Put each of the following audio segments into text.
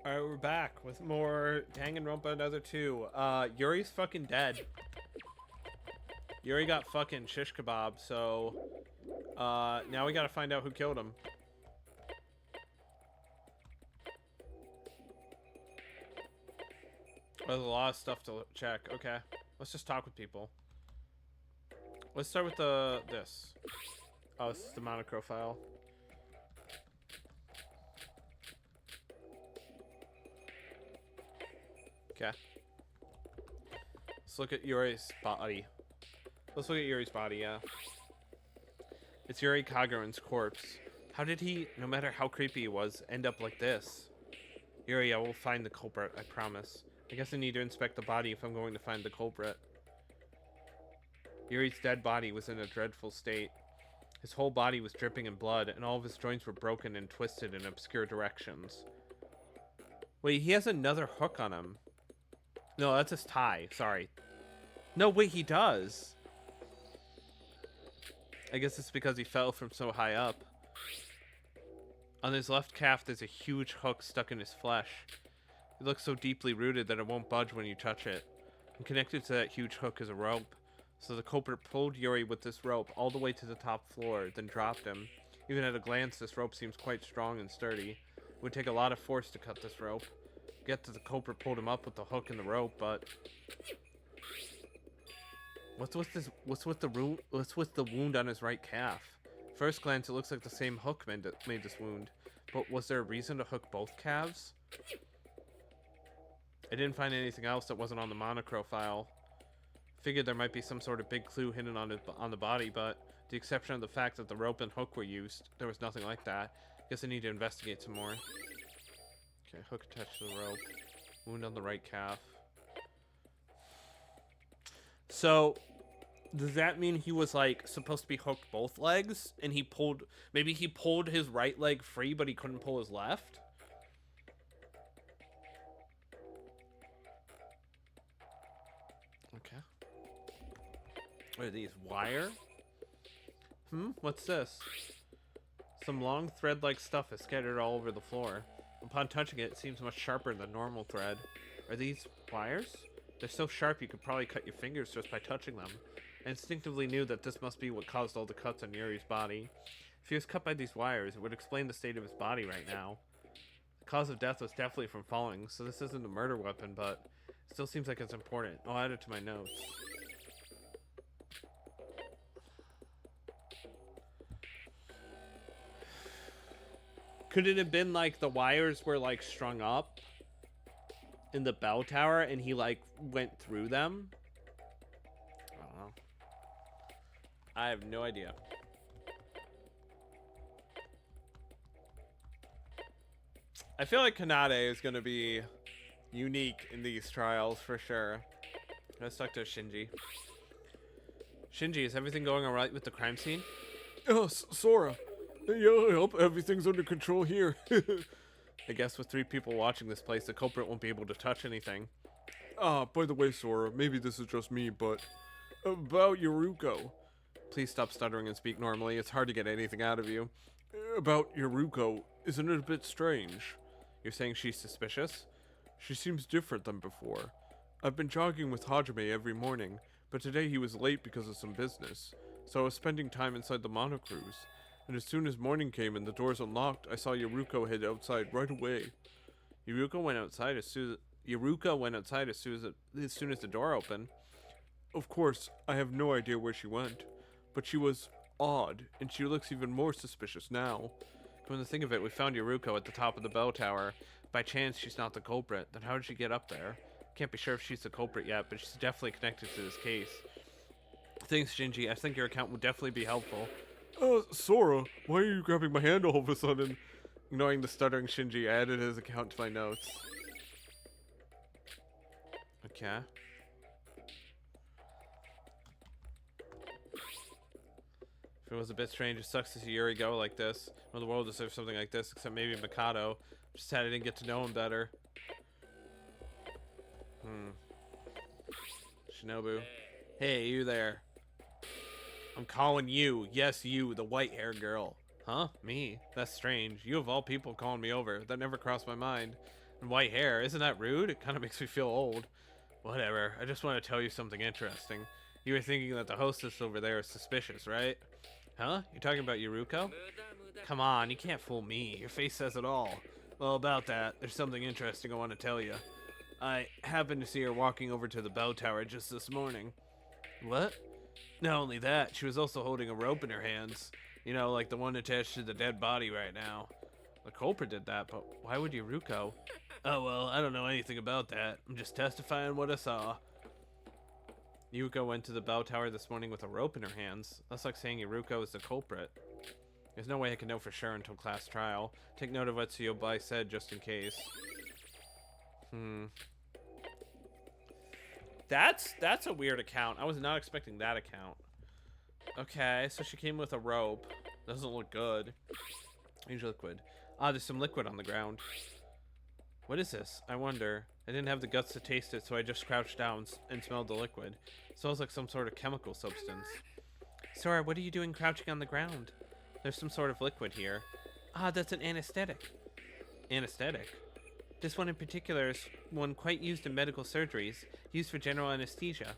Alright, we're back with more Danganronpa another 2. Yuri's fucking dead. Yuri got fucking shish kebab, so now we gotta find out who killed him. There's a lot of stuff to check. Okay, let's just talk with people. Let's start with this. Oh, this is the monochrome file. Okay. Let's look at Yuri's body. Let's look at Yuri's body, yeah. It's Yuri Kagaran's corpse. How did he, no matter how creepy he was, end up like this? Yuri, I will find the culprit, I promise. I guess I need to inspect the body if I'm going to find the culprit. Yuri's dead body was in a dreadful state. His whole body was dripping in blood, and all of his joints were broken and twisted in obscure directions. Wait, he has another hook on him. No, that's his tie. Sorry. No, wait, he does. I guess it's because he fell from so high up. On his left calf, there's a huge hook stuck in his flesh. It looks so deeply rooted that it won't budge when you touch it. And connected to that huge hook is a rope. So the culprit pulled Yuri with this rope all the way to the top floor, then dropped him. Even at a glance, this rope seems quite strong and sturdy. It would take a lot of force to cut this rope. Get that the culprit pulled him up with the hook and the rope, but what's with the wound on his right calf? First glance, it looks like the same hook made this wound, but was there a reason to hook both calves? I didn't find anything else that wasn't on the monochrome file. Figured there might be some sort of big clue hidden on the body, but with the exception of the fact that the rope and hook were used, there was nothing like that. Guess I need to investigate some more. Okay, hook attached to the rope. Wound on the right calf. So, does that mean he was, like, supposed to be hooked both legs? And maybe he pulled his right leg free, but he couldn't pull his left? Okay. What are these, wire? What's this? Some long thread-like stuff is scattered all over the floor. Upon touching it, it seems much sharper than normal thread. Are these wires? They're so sharp you could probably cut your fingers just by touching them. I instinctively knew that this must be what caused all the cuts on Yuri's body. If he was cut by these wires, it would explain the state of his body right now. The cause of death was definitely from falling, so this isn't a murder weapon, but it still seems like it's important. I'll add it to my notes. Could it have been like the wires were like strung up in the bell tower and he like went through them? I don't know. I have no idea. I feel like Kanade is going to be unique in these trials for sure. Let's talk to Shinji. Shinji, is everything going alright with the crime scene? Oh, Sora. Yeah, I hope everything's under control here. I guess with 3 people watching this place, the culprit won't be able to touch anything. Ah, by the way, Sora, maybe this is just me, but about Yoruko. Please stop stuttering and speak normally. It's hard to get anything out of you. About Yoruko, isn't it a bit strange? You're saying she's suspicious? She seems different than before. I've been jogging with Hajime every morning, but today he was late because of some business, so I was spending time inside the monocruise. And as soon as morning came and the doors unlocked, I saw Yoruko head outside right away. Yoruko went outside as soon as the door opened. Of course, I have no idea where she went, but she was odd, and she looks even more suspicious now. Come to think of it, we found Yoruko at the top of the bell tower. By chance, she's not the culprit. Then how did she get up there? Can't be sure if she's the culprit yet, but she's definitely connected to this case. Thanks, Shinji. I think your account would definitely be helpful. Sora, why are you grabbing my hand all of a sudden? Ignoring the stuttering Shinji, I added his account to my notes. Okay. If it was a bit strange, it sucks to see Yuri go like this. Well, the world deserves something like this, except maybe Mikado. Just sad I didn't get to know him better. Shinobu. Hey, you there. I'm calling you. Yes, you, the white-haired girl. Huh? Me? That's strange. You of all people calling me over. That never crossed my mind. And white hair. Isn't that rude? It kind of makes me feel old. Whatever. I just want to tell you something interesting. You were thinking that the hostess over there is suspicious, right? Huh? You talking about Yuruko? Come on, you can't fool me. Your face says it all. Well, about that, there's something interesting I want to tell you. I happened to see her walking over to the bell tower just this morning. What? Not only that, she was also holding a rope in her hands. You know, like the one attached to the dead body right now. The culprit did that, but why would Yuruko? Oh, well, I don't know anything about that. I'm just testifying what I saw. Yuruko went to the bell tower this morning with a rope in her hands. That's like saying Yuruko is the culprit. There's no way I can know for sure until class trial. Take note of what Tsuyobai said just in case. That's a weird account. I was not expecting that account. Okay, so she came with a rope. Doesn't look good. Use liquid. Ah, there's some liquid on the ground. What is this? I wonder. I didn't have the guts to taste it, so I just crouched down and smelled the liquid. It smells like some sort of chemical substance. Sora, what are you doing crouching on the ground? There's some sort of liquid here. Ah, that's an anesthetic. Anesthetic? This one in particular is one quite used in medical surgeries, used for general anesthesia.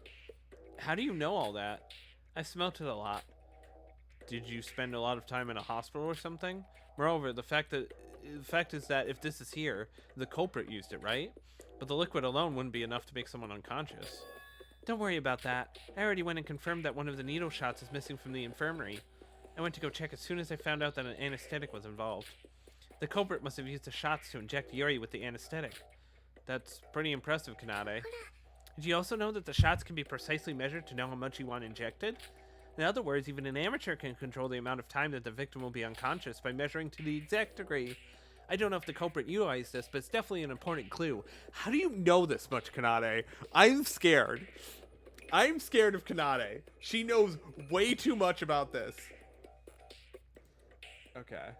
How do you know all that? I've smelt it a lot. Did you spend a lot of time in a hospital or something? Moreover, the fact is that if this is here, the culprit used it, right? But the liquid alone wouldn't be enough to make someone unconscious. Don't worry about that. I already went and confirmed that one of the needle shots is missing from the infirmary. I went to go check as soon as I found out that an anesthetic was involved. The culprit must have used the shots to inject Yuri with the anesthetic. That's pretty impressive, Kanade. Did you also know that the shots can be precisely measured to know how much you want injected? In other words, even an amateur can control the amount of time that the victim will be unconscious by measuring to the exact degree. I don't know if the culprit utilized this, but it's definitely an important clue. How do you know this much, Kanade? I'm scared. I'm scared of Kanade. She knows way too much about this. Okay.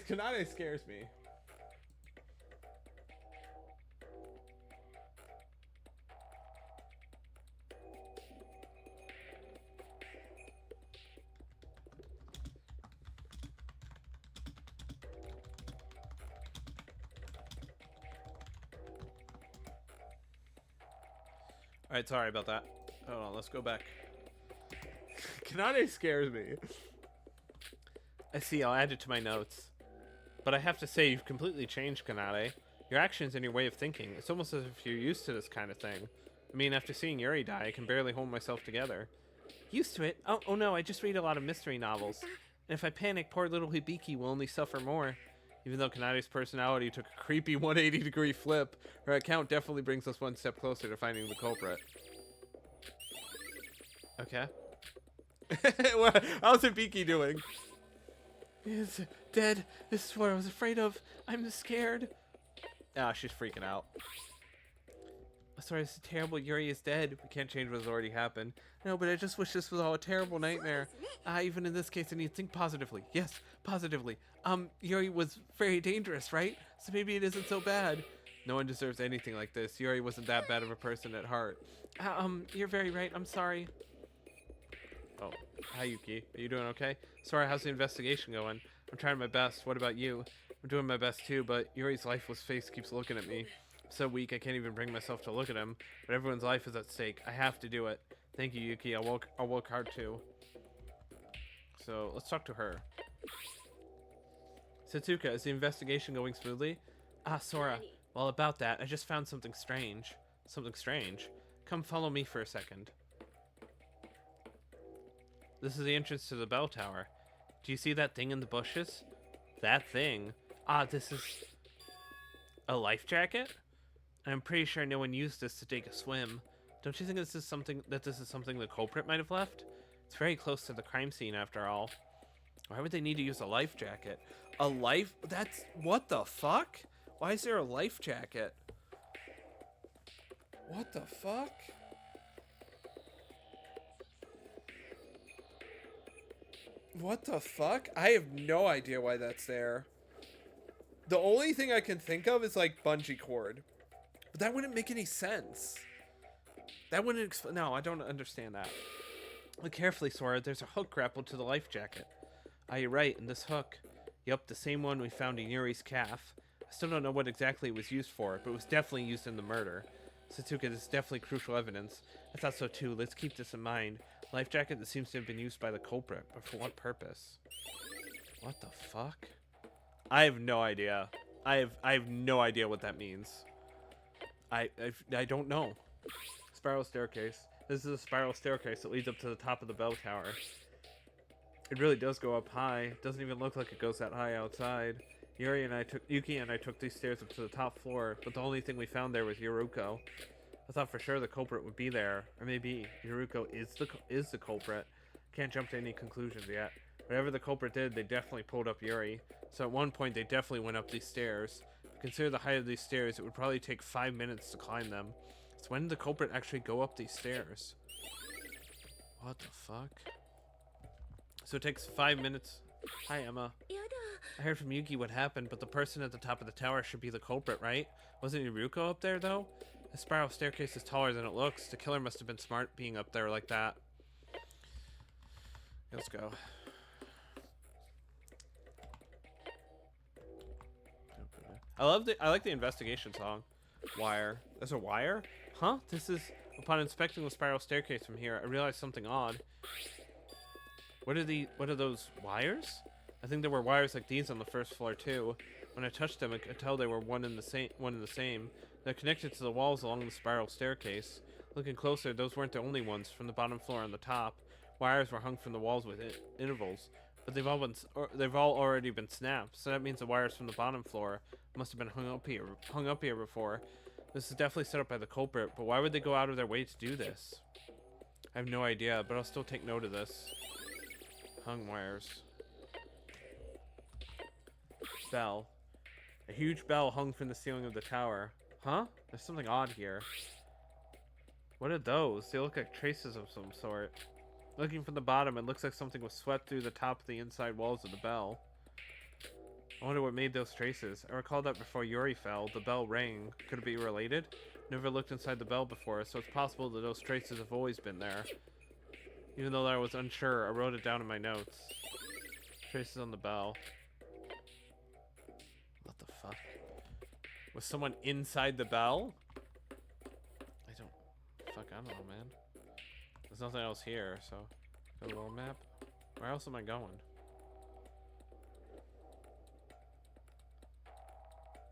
Kanade scares me. Alright, sorry about that. Hold on, let's go back. Kanade scares me. I see, I'll add it to my notes. But I have to say, you've completely changed, Kanade. Your actions and your way of thinking, it's almost as if you're used to this kind of thing. I mean, after seeing Yuri die, I can barely hold myself together. Used to it? Oh no, I just read a lot of mystery novels. And if I panic, poor little Hibiki will only suffer more. Even though Kanade's personality took a creepy 180-degree flip, her account definitely brings us one step closer to finding the culprit. Okay. How's Hibiki doing? He's dead. This is what I was afraid of. I'm scared. Ah, she's freaking out. Sorry, it's terrible. Yuri is dead. We can't change what's already happened. No, but I just wish this was all a terrible nightmare. Even in this case, I need to think positively. Yes, positively. Yuri was very dangerous, right? So maybe it isn't so bad. No one deserves anything like this. Yuri wasn't that bad of a person at heart. You're very right. I'm sorry. Oh, hi Yuki. Are you doing okay? Sorry, how's the investigation going? I'm trying my best. What about you? I'm doing my best too, but Yuri's lifeless face keeps looking at me. I'm so weak I can't even bring myself to look at him. But everyone's life is at stake. I have to do it. Thank you, Yuki. I'll work hard too. So let's talk to her. Satsuka, is the investigation going smoothly? Sora. Well, about that, I just found something strange. Something strange? Come follow me for a second. This is the entrance to the bell tower. Do you see that thing in the bushes? That thing? This is a life jacket? I'm pretty sure no one used this to take a swim. Don't you think this is something the culprit might have left? It's very close to the crime scene after all. Why would they need to use a life jacket? That's, what the fuck? Why is there a life jacket? What the fuck? What the fuck? I have no idea why that's there. The only thing I can think of is like bungee cord. But that wouldn't make any sense. That wouldn't no, I don't understand that. Look carefully, Sora. There's a hook grappled to the life jacket. Ah, you're right, and this hook. Yup, the same one we found in Yuri's calf. I still don't know what exactly it was used for, but it was definitely used in the murder. Satsuka, this is definitely crucial evidence. I thought so too. Let's keep this in mind. Life jacket that seems to have been used by the culprit, but for what purpose? What the fuck? I have no idea. I have no idea what that means. I don't know. Spiral staircase. This is a spiral staircase that leads up to the top of the bell tower. It really does go up high. It doesn't even look like it goes that high outside. Yuki and I took these stairs up to the top floor, but the only thing we found there was Yuruko. I thought for sure the culprit would be there, or maybe Yuruko is the culprit. Can't jump to any conclusions yet. Whatever the culprit did, they definitely pulled up Yuri. So at one point, they definitely went up these stairs. Consider the height of these stairs, it would probably take 5 minutes to climb them. So when did the culprit actually go up these stairs? What the fuck? So it takes 5 minutes. Hi, Emma. I heard from Yuki what happened, but the person at the top of the tower should be the culprit, right? Wasn't Yuruko up there, though? The spiral staircase is taller than it looks. The killer must have been smart being up there like that. Let's go. I like the investigation song. Wire. There's a wire? Huh? Upon inspecting the spiral staircase from here, I realized something odd. What are those wires? I think there were wires like these on the first floor too. When I touched them, I could tell they were one and the same. They're connected to the walls along the spiral staircase. Looking closer, those weren't the only ones from the bottom floor on the top. Wires were hung from the walls with intervals, but they've all already been snapped. So that means the wires from the bottom floor must have been hung up here before. This is definitely set up by the culprit, but why would they go out of their way to do this? I have no idea, but I'll still take note of this. Hung wires. Bell. A huge bell hung from the ceiling of the tower. Huh? There's something odd here. What are those? They look like traces of some sort. Looking from the bottom, it looks like something was swept through the top of the inside walls of the bell. I wonder what made those traces. I recall that before Yuri fell, the bell rang. Could it be related? Never looked inside the bell before, so it's possible that those traces have always been there. Even though I was unsure, I wrote it down in my notes. Traces on the bell. What the fuck? Was someone inside the bell? I don't know, man. There's nothing else here, so... Got a little map. Where else am I going?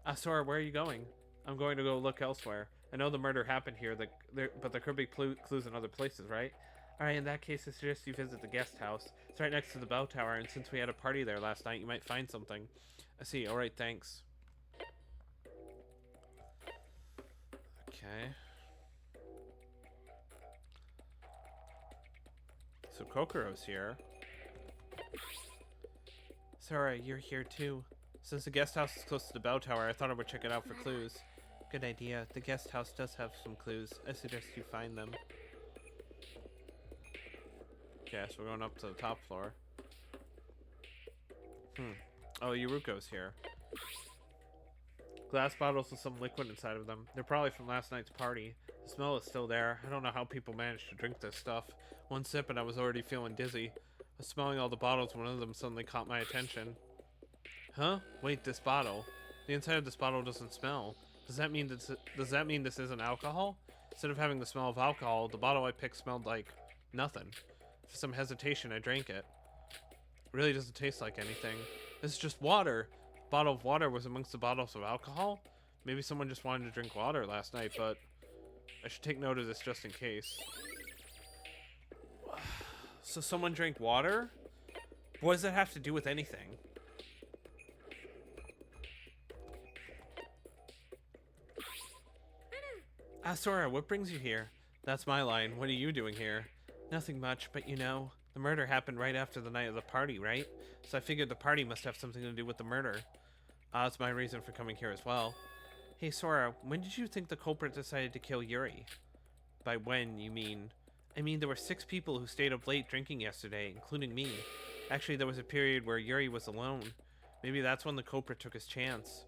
Ah, Sora, where are you going? I'm going to go look elsewhere. I know the murder happened here, but there could be clues in other places, right? Alright, in that case, I suggest you visit the guest house. It's right next to the bell tower, and since we had a party there last night, you might find something. I see. Alright, thanks. Okay. So Kokoro's here. Sora, you're here too. Since the guest house is close to the bell tower, I thought I would check it out for clues. Good idea. The guest house does have some clues. I suggest you find them. Okay, so we're going up to the top floor. Oh, Yuruko's here. Glass bottles with some liquid inside of them. They're probably from last night's party. The smell is still there. I don't know how people manage to drink this stuff. One sip and I was already feeling dizzy. I was smelling all the bottles when one of them suddenly caught my attention. Huh? Wait, this bottle. The inside of this bottle doesn't smell. Does that mean this isn't alcohol? Instead of having the smell of alcohol, the bottle I picked smelled like nothing. For some hesitation, I drank it. It really doesn't taste like anything. This is just water. A bottle of water was amongst the bottles of alcohol? Maybe someone just wanted to drink water last night, but I should take note of this just in case. So someone drank water? What does that have to do with anything? Ah, Sora, what brings you here? That's my line. What are you doing here? Nothing much, but you know, the murder happened right after the night of the party, right? So I figured the party must have something to do with the murder. That's my reason for coming here as well. Hey, Sora, when did you think the culprit decided to kill Yuri? By when, you mean? I mean, there were 6 people who stayed up late drinking yesterday, including me. Actually, there was a period where Yuri was alone. Maybe that's when the culprit took his chance.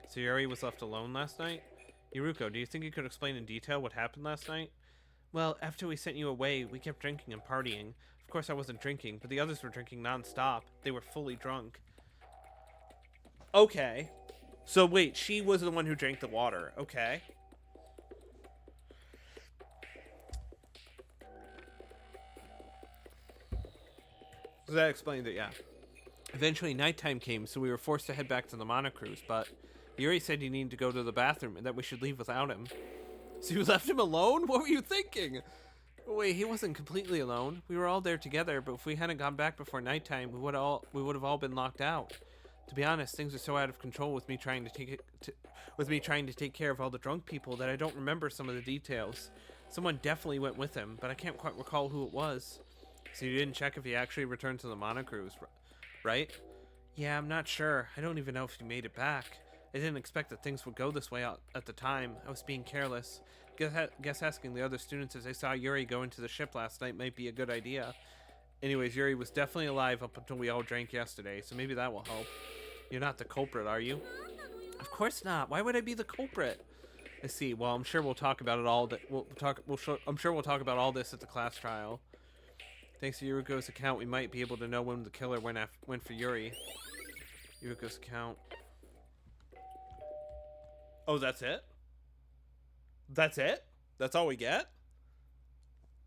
So Yuri was left alone last night? Yuruko, do you think you could explain in detail what happened last night? Well, after we sent you away, we kept drinking and partying. Of course I wasn't drinking, but the others were drinking non-stop. They were fully drunk. Okay. So wait, she was the one who drank the water. Okay. So that explains it, yeah. Eventually nighttime came, so we were forced to head back to the monocruise, but Yuri said he needed to go to the bathroom and that we should leave without him. So you left him alone? What were you thinking? Wait, he wasn't completely alone. We were all there together, but if we hadn't gone back before nighttime, we would have all been locked out. To be honest, things are so out of control with me trying to take care of all the drunk people that I don't remember some of the details. Someone definitely went with him, but I can't quite recall who it was. So you didn't check if he actually returned to the monocruise, right? Yeah, I'm not sure. I don't even know if he made it back. I didn't expect that things would go this way at the time. I was being careless. Guess asking the other students as they saw Yuri go into the ship last night might be a good idea. Anyways, Yuri was definitely alive up until we all drank yesterday, so maybe that will help. You're not the culprit, are you? Of course not. Why would I be the culprit? I see. Well, I'm sure we'll talk about it all. I'm sure we'll talk about all this at the class trial. Thanks to Yuruko's account, we might be able to know when the killer went for Yuri. Yuruko's account. Oh, that's it? That's it? That's all we get?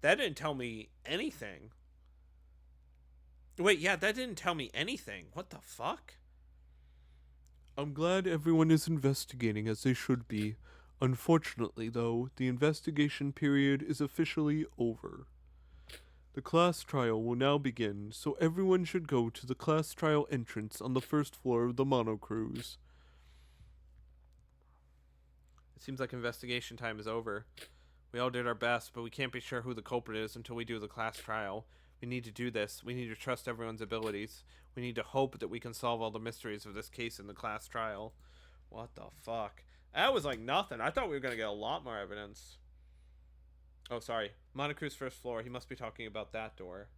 That didn't tell me anything. Wait, yeah, that didn't tell me anything. What the fuck? I'm glad everyone is investigating as they should be. Unfortunately, though, the investigation period is officially over. The class trial will now begin, so everyone should go to the class trial entrance on the first floor of the monocruise. It seems like investigation time is over. We all did our best, but we can't be sure who the culprit is until we do the class trial. We need to do this. We need to trust everyone's abilities. We need to hope that we can solve all the mysteries of this case in the class trial. What the fuck? That was like nothing. I thought we were going to get a lot more evidence. Oh, sorry. Monocruise first floor. He must be talking about that door.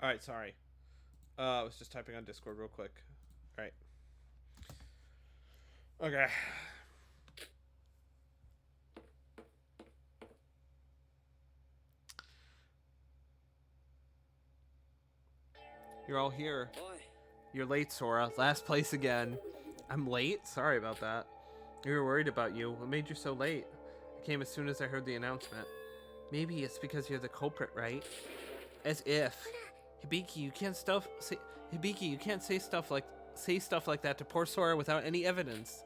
Alright, sorry. I was just typing on Discord real quick. Alright. Okay. You're all here. You're late, Sora. Last place again. I'm late? Sorry about that. We were worried about you. What made you so late? I came as soon as I heard the announcement. Maybe it's because you're the culprit, right? As if. Hibiki, you can't say stuff like that to poor Sora without any evidence.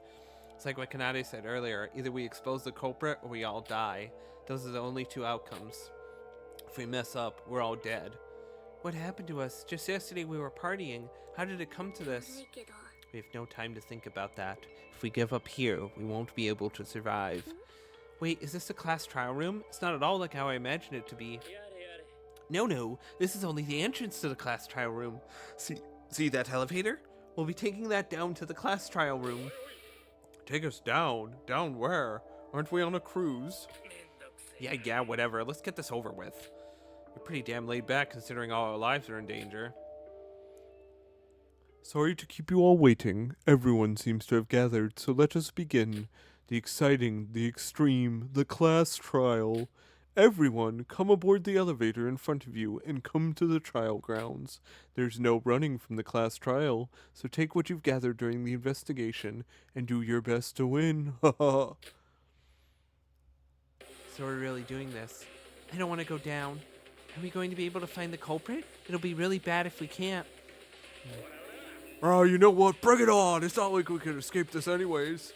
It's like what Kanade said earlier. Either we expose the culprit or we all die. Those are the only two outcomes. If we mess up, we're all dead. What happened to us? Just yesterday we were partying. How did it come to this? We have no time to think about that. If we give up here, we won't be able to survive. Wait, is this the class trial room? It's not at all like how I imagined it to be. No, this is only the entrance to the class trial room. See that elevator? We'll be taking that down to the class trial room. Take us down? Down where? Aren't we on a cruise? Yeah, whatever. Let's get this over with. You're pretty damn laid back considering all our lives are in danger. Sorry to keep you all waiting. Everyone seems to have gathered, so let us begin. The exciting, the extreme, the class trial. Everyone, come aboard the elevator in front of you and come to the trial grounds. There's no running from the class trial, so take what you've gathered during the investigation and do your best to win. Ha ha. So we're really doing this. I don't want to go down. Are we going to be able to find the culprit? It'll be really bad if we can't. Oh, you know what? Bring it on! It's not like we can escape this anyways.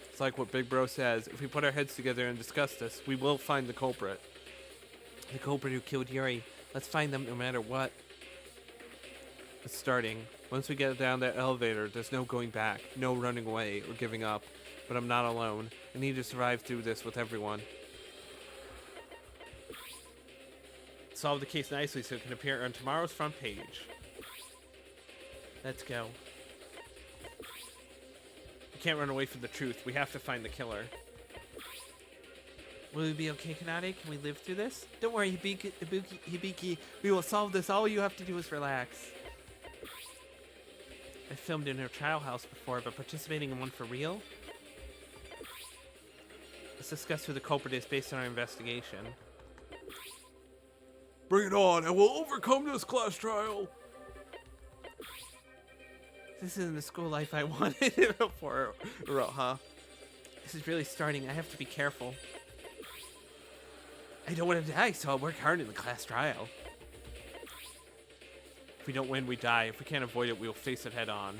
It's like what Big Bro says. If we put our heads together and discuss this, we will find the culprit. The culprit who killed Yuri. Let's find them no matter what. It's starting. Once we get down that elevator, there's no going back, no running away or giving up. But I'm not alone. I need to survive through this with everyone. Solve the case nicely so it can appear on tomorrow's front page. Let's go. We can't run away from the truth. We have to find the killer. Will we be okay, Kanade? Can we live through this? Don't worry, Hibiki. We will solve this. All you have to do is relax. I filmed in a trial house before, but participating in one for real? Let's discuss who the culprit is based on our investigation. Bring it on, and we'll overcome this class trial. This isn't the school life I wanted for, huh? This is really starting. I have to be careful. I don't want to die, so I'll work hard in the class trial. If we don't win, we die. If we can't avoid it, we'll face it head on.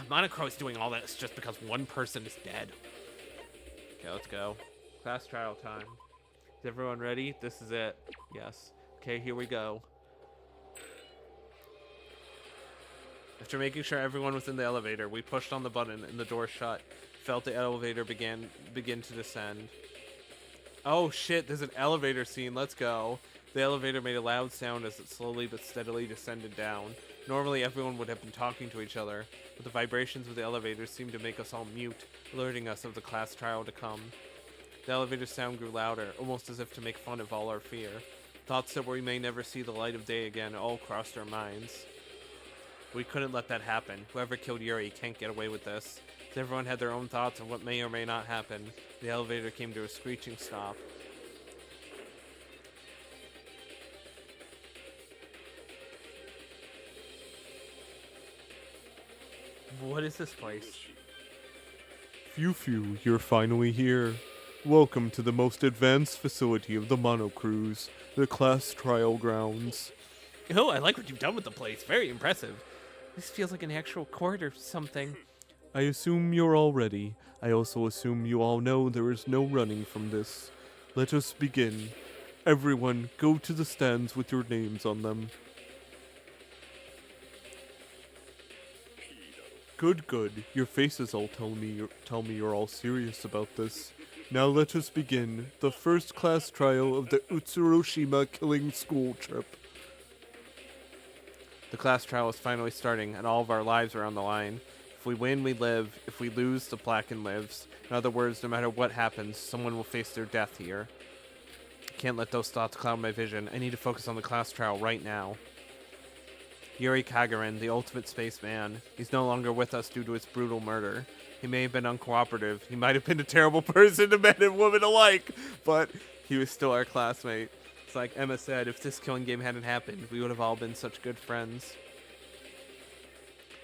Monocro is doing all this just because one person is dead. Okay, let's go. Class trial time. Is everyone ready? This is it. Yes. Okay, here we go. After making sure everyone was in the elevator, we pushed on the button and the door shut. Felt the elevator begin to descend. Oh shit, there's an elevator scene. Let's go. The elevator made a loud sound as it slowly but steadily descended down. Normally everyone would have been talking to each other, but the vibrations of the elevator seemed to make us all mute, alerting us of the class trial to come. The elevator sound grew louder, almost as if to make fun of all our fear. Thoughts that we may never see the light of day again all crossed our minds. We couldn't let that happen. Whoever killed Yuri can't get away with this. As everyone had their own thoughts of what may or may not happen, the elevator came to a screeching stop. What is this place? Phew, you're finally here. Welcome to the most advanced facility of the Mono Cruise, the class trial grounds. Oh, I like what you've done with the place. Very impressive. This feels like an actual court or something. I assume you're all ready. I also assume you all know there is no running from this. Let us begin. Everyone, go to the stands with your names on them. Good. Your faces all tell me you're all serious about this. Now let us begin the first class trial of the Utsuroshima killing school trip. The class trial is finally starting, and all of our lives are on the line. If we win, we live. If we lose, the Blacken lives. In other words, no matter what happens, someone will face their death here. I can't let those thoughts cloud my vision. I need to focus on the class trial right now. Yuri Kagarin, the ultimate spaceman. He's no longer with us due to his brutal murder. He may have been uncooperative. He might have been a terrible person to men and women alike, but he was still our classmate. It's like Emma said, if this killing game hadn't happened, we would have all been such good friends.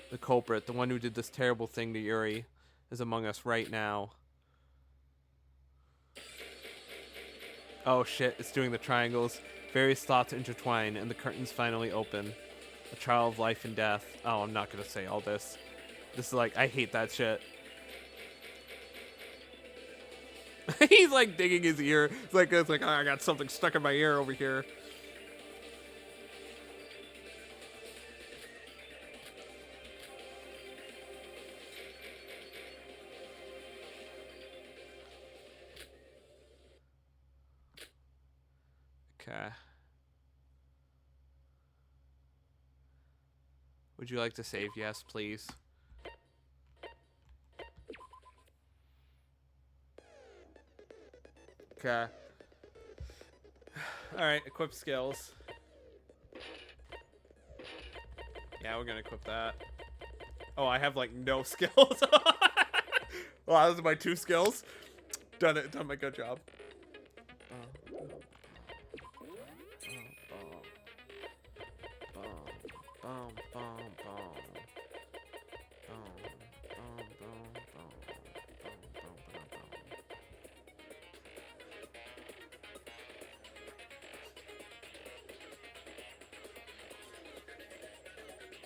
The culprit, the one who did this terrible thing to Yuri, is among us right now. Oh shit, it's doing the triangles. Various thoughts intertwine, and the curtains finally open. A trial of life and death. Oh, I'm not gonna say all this. This is like, I hate that shit. He's like digging his ear. It's like oh, I got something stuck in my ear over here. Okay. Would you like to save? Yes, please. Okay. Alright, equip skills. Yeah, we're gonna equip that. Oh, I have like no skills. Wow, those are my 2 skills. Done my good job.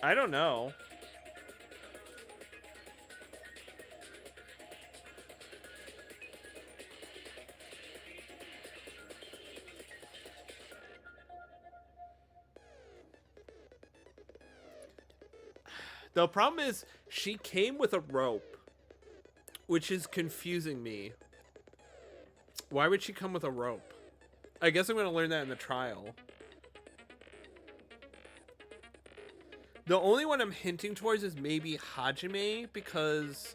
I don't know. The problem is she came with a rope, which is confusing me. Why would she come with a rope? I guess I'm going to learn that in the trial. The only one I'm hinting towards is maybe Hajime, because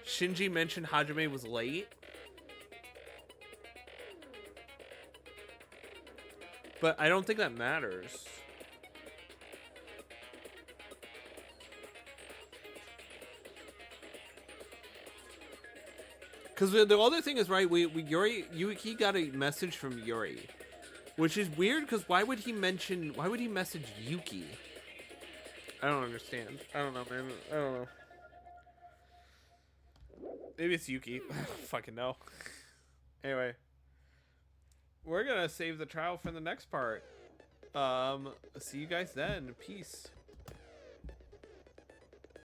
Shinji mentioned Hajime was late. But I don't think that matters. Because the other thing is, right, Yuki got a message from Yuri. Which is weird, because why would he message Yuki? I don't understand. I don't know, man. I don't know. Maybe it's Yuki. I don't fucking know. Anyway. We're gonna save the trial for the next part. See you guys then. Peace.